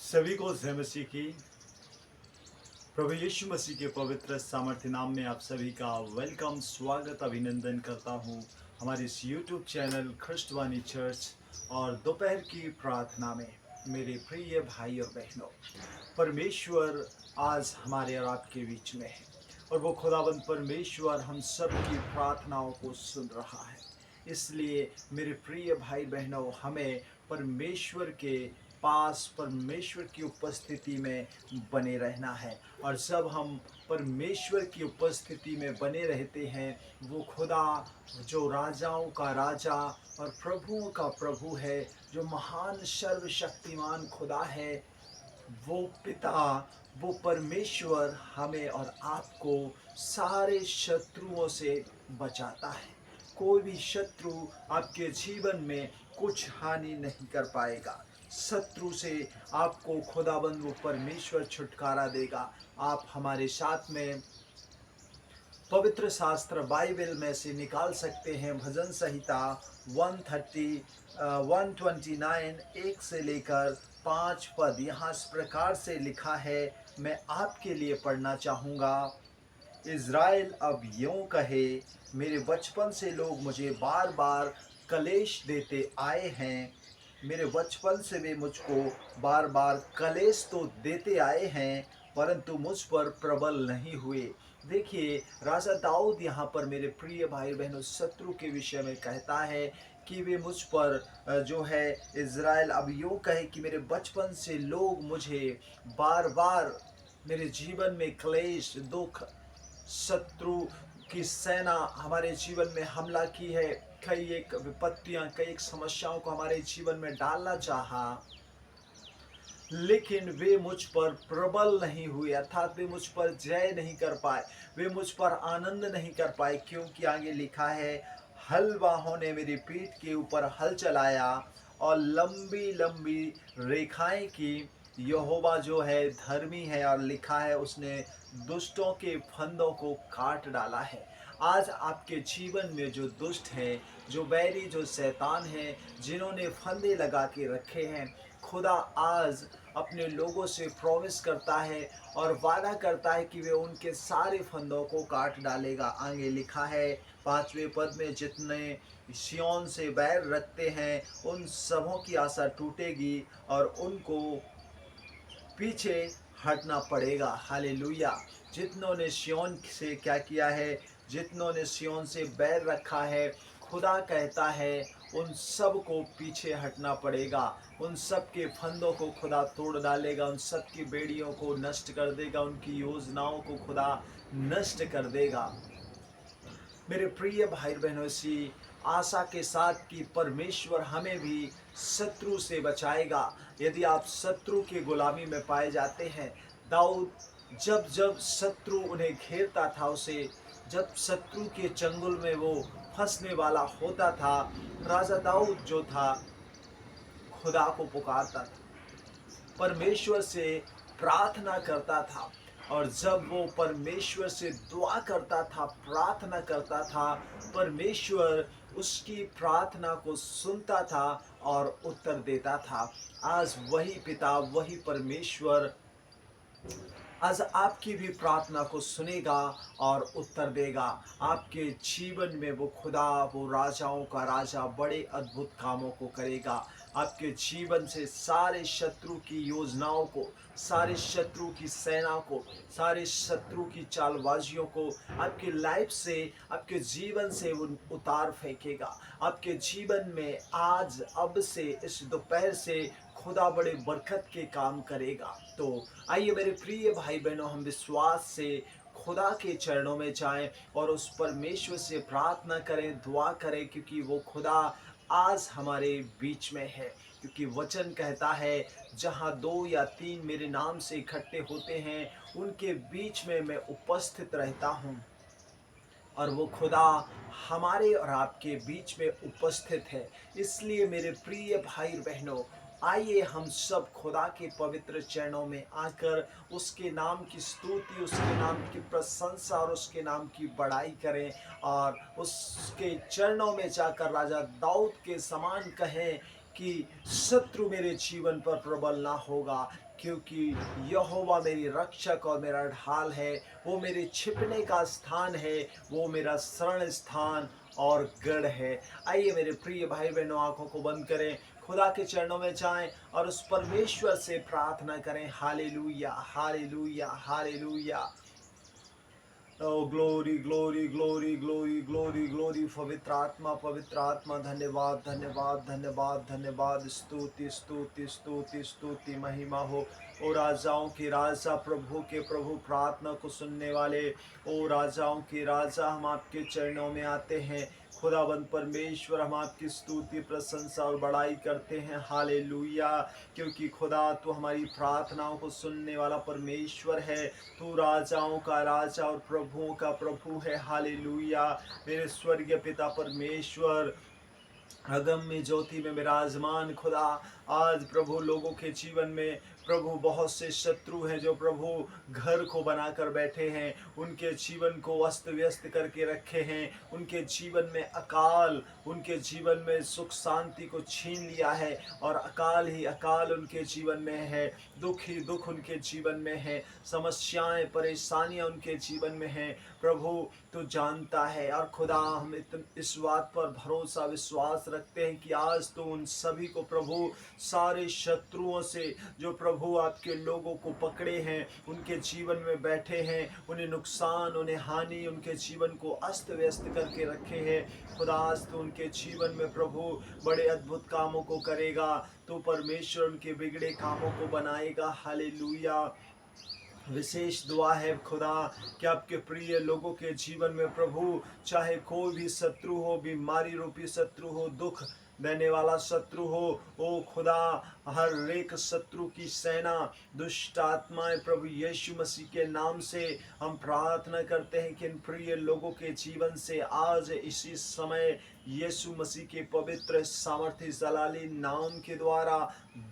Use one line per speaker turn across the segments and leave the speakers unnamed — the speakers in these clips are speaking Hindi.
सभी को जय मसीह की। प्रभु यीशु मसीह के पवित्र सामर्थ्य नाम में आप सभी का वेलकम, स्वागत, अभिनंदन करता हूं हमारे इस यूट्यूब चैनल ख्रिस्टवानी चर्च और दोपहर की प्रार्थना में। मेरे प्रिय भाई और बहनों, परमेश्वर आज हमारे और आपके बीच में है और वो खुदावंद परमेश्वर हम सब की प्रार्थनाओं को सुन रहा है। इसलिए मेरे प्रिय भाई बहनों, हमें परमेश्वर के पास, परमेश्वर की उपस्थिति में बने रहना है। और जब हम परमेश्वर की उपस्थिति में बने रहते हैं, वो खुदा जो राजाओं का राजा और प्रभुओं का प्रभु है, जो महान सर्वशक्तिमान खुदा है, वो पिता, वो परमेश्वर हमें और आपको सारे शत्रुओं से बचाता है। कोई भी शत्रु आपके जीवन में कुछ हानि नहीं कर पाएगा। शत्रु से आपको खुदाबंद वो परमेश्वर छुटकारा देगा। आप हमारे साथ में पवित्र शास्त्र बाइबल में से निकाल सकते हैं भजन संहिता 130 129 1 से लेकर 5 पद। यहाँ इस प्रकार से लिखा है, मैं आपके लिए पढ़ना चाहूँगा। इज़राइल अब यूं कहे, मेरे बचपन से लोग मुझे बार बार कलेश देते आए हैं। मेरे बचपन से वे मुझको बार बार कलेश तो देते आए हैं, परंतु मुझ पर प्रबल नहीं हुए। देखिए, राजा दाऊद यहाँ पर मेरे प्रिय भाई बहनों शत्रु के विषय में कहता है कि वे मुझ पर जो है, इज़राइल अब यूं कहे कि मेरे बचपन से लोग मुझे बार बार, मेरे जीवन में क्लेश, दुख, शत्रु की सेना हमारे जीवन में हमला की है। कई एक विपत्तियां, कई एक समस्याओं को हमारे जीवन में डालना चाहा, लेकिन वे मुझ पर प्रबल नहीं हुए, अर्थात वे मुझ पर जय नहीं कर पाए, वे मुझ पर आनंद नहीं कर पाए। क्योंकि आगे लिखा है, हलवाहों ने मेरी पीठ के ऊपर हल चलाया और लंबी लंबी रेखाएं की। यहोवा जो है धर्मी है और लिखा है उसने दुष्टों के फंदों को काट डाला है। आज आपके जीवन में जो दुष्ट हैं, जो बैरी, जो शैतान हैं, जिन्होंने फंदे लगा के रखे हैं, खुदा आज अपने लोगों से प्रॉमिस करता है और वादा करता है कि वे उनके सारे फंदों को काट डालेगा। आगे लिखा है 5वें पद में, जितने सिय्योन से बैर रखते हैं उन सबों की आशा टूटेगी और उनको पीछे हटना पड़ेगा। हालेलुया। जितनों ने सिय्योन से क्या किया है, जितनों ने सिय्योन से बैर रखा है, खुदा कहता है उन सब को पीछे हटना पड़ेगा। उन सब के फंदों को खुदा तोड़ डालेगा, उन सब की बेड़ियों को नष्ट कर देगा, उनकी योजनाओं को खुदा नष्ट कर देगा। मेरे प्रिय भाई बहनों, इसी आशा के साथ कि परमेश्वर हमें भी शत्रु से बचाएगा। यदि आप शत्रु की गुलामी में पाए जाते हैं, दाऊद जब जब शत्रु उन्हें घेरता था, उसे जब शत्रु के चंगुल में वो फंसने वाला होता था, राजा दाऊद जो था खुदा को पुकारता था, परमेश्वर से प्रार्थना करता था। और जब वो परमेश्वर से दुआ करता था, प्रार्थना करता था, परमेश्वर उसकी प्रार्थना को सुनता था और उत्तर देता था। आज वही पिता, वही परमेश्वर आज आपकी भी प्रार्थना को सुनेगा और उत्तर देगा। आपके जीवन में वो खुदा, वो राजाओं का राजा बड़े अद्भुत कामों को करेगा। आपके जीवन से सारे शत्रु की योजनाओं को, सारे शत्रु की सेना को, सारे शत्रु की चालबाजियों को आपकी लाइफ से, आपके जीवन से वो उतार फेंकेगा। आपके जीवन में आज, अब से, इस दोपहर से खुदा बड़े बरकत के काम करेगा। तो आइए मेरे प्रिय भाई बहनों, हम विश्वास से खुदा के चरणों में जाएं और उस परमेश्वर से प्रार्थना करें, दुआ करें, क्योंकि वो खुदा आज हमारे बीच में है। क्योंकि वचन कहता है, जहाँ 2 या 3 मेरे नाम से इकट्ठे होते हैं, उनके बीच में मैं उपस्थित रहता हूँ। और वो खुदा हमारे और आपके बीच में उपस्थित है। इसलिए मेरे प्रिय भाई बहनों, आइए हम सब खुदा के पवित्र चरणों में आकर उसके नाम की स्तुति, उसके नाम की प्रशंसा और उसके नाम की बड़ाई करें और उसके चरणों में जाकर राजा दाऊद के समान कहें कि शत्रु मेरे जीवन पर प्रबल ना होगा, क्योंकि यहोवा मेरी रक्षक और मेरा ढाल है। वो मेरे छिपने का स्थान है, वो मेरा शरण स्थान और गढ़ है। आइए मेरे प्रिय भाई बहनों, आंखों को बंद करें, खुदा के चरणों में जाएं और उस परमेश्वर से प्रार्थना करें। Hallelujah, hallelujah, hallelujah. Oh, glory, glory, glory, glory, glory, glory, पवित्र आत्मा, धन्यवाद, धन्यवाद, धन्यवाद, धन्यवाद, स्तुति, स्तुति, स्तुति, स्तुति, महिमा हो। ओ राजाओं के राजा, प्रभु के प्रभु, प्रार्थना को सुनने वाले, ओ राजाओं के राजा, हम आपके चरणों में आते हैं। खुदाबंद परमेश्वर, हम आपकी स्तुति, प्रशंसा और बड़ाई करते हैं। हालेलुया, क्योंकि खुदा तू हमारी प्रार्थनाओं को सुनने वाला परमेश्वर है। तू राजाओं का राजा और प्रभुओं का प्रभु है। हालेलुया, मेरे स्वर्गीय पिता परमेश्वर, अगम्य ज्योति में विराजमान खुदा, आज प्रभु लोगों के जीवन में प्रभु बहुत से शत्रु हैं जो प्रभु घर को बनाकर बैठे हैं, उनके जीवन को अस्त व्यस्त करके रखे हैं, उनके जीवन में अकाल, उनके जीवन में सुख शांति को छीन लिया है और अकाल ही अकाल उनके जीवन में है, दुख ही दुख उनके जीवन में है, समस्याएं परेशानियां उनके जीवन में हैं। प्रभु तो जानता है और खुदा हम इस बात पर भरोसा विश्वास रखते हैं कि आज तो उन सभी को प्रभु, सारे शत्रुओं से जो प्रभु आपके लोगों को पकड़े हैं, उनके जीवन में बैठे हैं, उन्हें नुकसान, उन्हें हानि, उनके जीवन को अस्त व्यस्त करके रखे हैं, खुदा आज तो उनके जीवन में प्रभु बड़े अद्भुत कामों को करेगा। तो परमेश्वर उनके बिगड़े कामों को बनाएगा। हालेलुया। विशेष दुआ है खुदा कि आपके प्रिय लोगों के जीवन में प्रभु, चाहे कोई भी शत्रु हो, बीमारी रूपी शत्रु हो, दुख देने वाला शत्रु हो, ओ खुदा, हर एक शत्रु की सेना, दुष्ट आत्माएं, प्रभु यीशु मसीह के नाम से हम प्रार्थना करते हैं कि इन प्रिय लोगों के जीवन से आज इसी समय यीशु मसीह के पवित्र सामर्थ्य जलाली नाम के द्वारा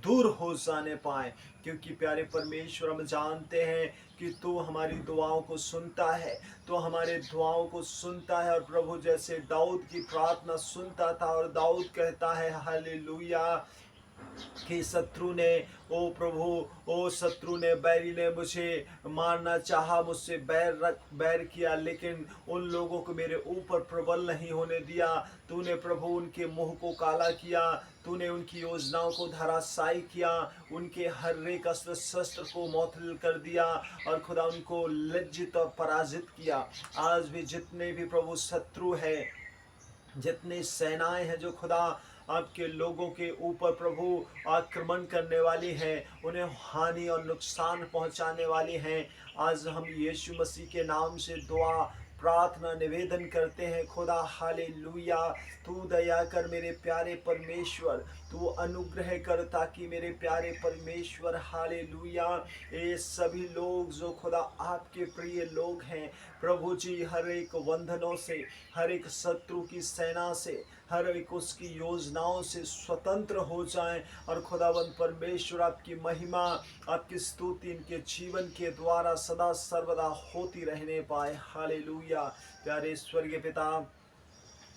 दूर हो जाने पाए। क्योंकि प्यारे परमेश्वर, हम जानते हैं कि तू हमारी दुआओं को सुनता है, तो हमारे दुआओं को सुनता है। और प्रभु जैसे दाऊद की प्रार्थना सुनता था और दाऊद कहता है हालेलुया कि शत्रु ने, ओ प्रभु, ओ शत्रु ने, बैरी ने मुझे मारना चाहा, मुझसे बैर किया, लेकिन उन लोगों को मेरे ऊपर प्रबल नहीं होने दिया। तूने प्रभु उनके मुंह को काला किया, तूने उनकी योजनाओं को धराशायी किया, उनके हर एक अस्त्र शस्त्र को मोतल कर दिया और खुदा उनको लज्जित और पराजित किया। आज भी जितने भी प्रभु शत्रु है, जितनी सेनाएं हैं जो खुदा आपके लोगों के ऊपर प्रभु आक्रमण करने वाली हैं, उन्हें हानि और नुकसान पहुंचाने वाली हैं, आज हम यीशु मसीह के नाम से दुआ प्रार्थना निवेदन करते हैं। खुदा हालेलुया, तू दया कर मेरे प्यारे परमेश्वर, तू अनुग्रह कर ताकि मेरे प्यारे परमेश्वर हालेलुया, ये सभी लोग जो खुदा आपके प्रिय लोग हैं प्रभु जी, हर एक बंधनों से, हर एक शत्रु की सेना से, हर एक उसकी योजनाओं से स्वतंत्र हो जाएं और खुदावंद परमेश्वर आपकी महिमा, आपकी स्तुति इनके जीवन के द्वारा सदा सर्वदा होती रहने पाए। हालेलुया। प्यारे स्वर्गीय पिता,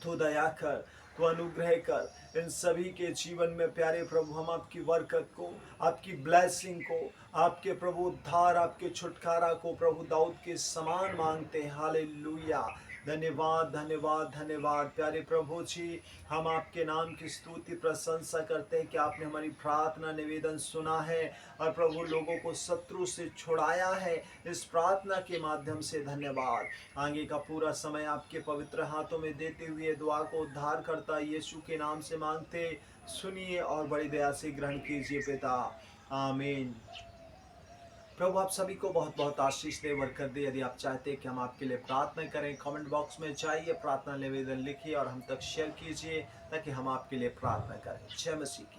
तू दया कर, तू अनुग्रह कर इन सभी के जीवन में। प्यारे प्रभु, हम आपकी बरकत को, आपकी ब्लेसिंग को, आपके प्रभु उद्धार, आपके छुटकारा को प्रभु दाऊद के समान मांगते हैं। हालेलुया। धन्यवाद, धन्यवाद, धन्यवाद। प्यारे प्रभु जी, हम आपके नाम की स्तुति प्रशंसा करते हैं कि आपने हमारी प्रार्थना निवेदन सुना है और प्रभु लोगों को शत्रु से छुड़ाया है इस प्रार्थना के माध्यम से। धन्यवाद। आगे का पूरा समय आपके पवित्र हाथों में देते हुए दुआ को उद्धार करता यीशु के नाम से मांगते, सुनिए और बड़ी दया से ग्रहण कीजिए पिता। आमीन। प्रभु आप सभी को बहुत बहुत आशीष दे, बरकत दे। यदि आप चाहते हैं कि हम आपके लिए प्रार्थना करें, कमेंट बॉक्स में जाइए, प्रार्थना निवेदन लिखिए और हम तक शेयर कीजिए ताकि हम आपके लिए प्रार्थना करें। जय मसीह की।